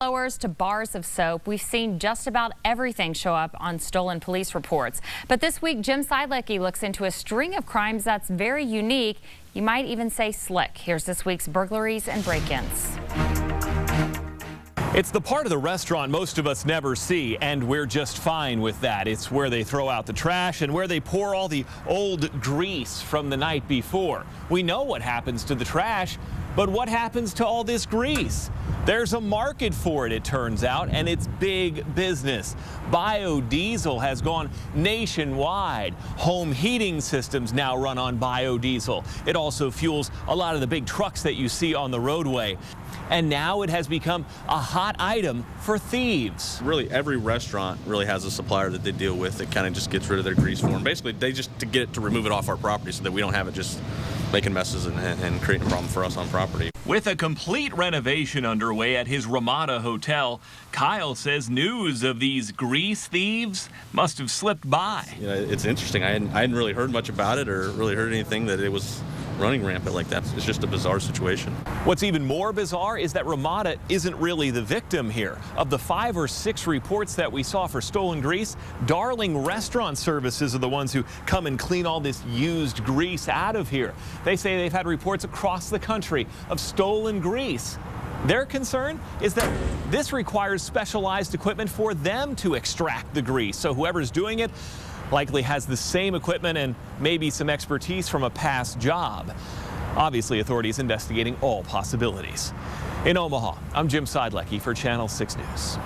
Blowers to bars of soap, we've seen just about everything show up on stolen police reports. But this week, Jim Seidlecki looks into a string of crimes that's very unique. You might even say slick. Here's this week's burglaries and break-ins. It's the part of the restaurant most of us never see, and we're just fine with that. It's where they throw out the trash and where they pour all the old grease from the night before. We know what happens to the trash, but what happens to all this grease? There's a market for it, it turns out, and it's big business. Biodiesel has gone nationwide. Home heating systems now run on biodiesel. It also fuels a lot of the big trucks that you see on the roadway. And now it has become a hot item for thieves. Really, every restaurant really has a supplier that they deal with that kind of just gets rid of their grease for them. Basically, they just to get it to remove it off our property so that we don't have it just making messes and creating a problem for us on property. With a complete renovation underway at his Ramada hotel, Kyle says news of these grease thieves must have slipped by. You know, it's interesting. I hadn't really heard much about it or really heard anything that it was running rampant like that. It's just a bizarre situation. What's even more bizarre is that Ramada isn't really the victim here. Of the 5 or 6 reports that we saw for stolen grease, Darling Restaurant Services are the ones who come and clean all this used grease out of here. They say they've had reports across the country of stolen grease. Their concern is that this requires specialized equipment for them to extract the grease. So whoever's doing it likely has the same equipment and maybe some expertise from a past job. Obviously, authorities investigating all possibilities. In Omaha, I'm Jim Seidlecki for Channel 6 News.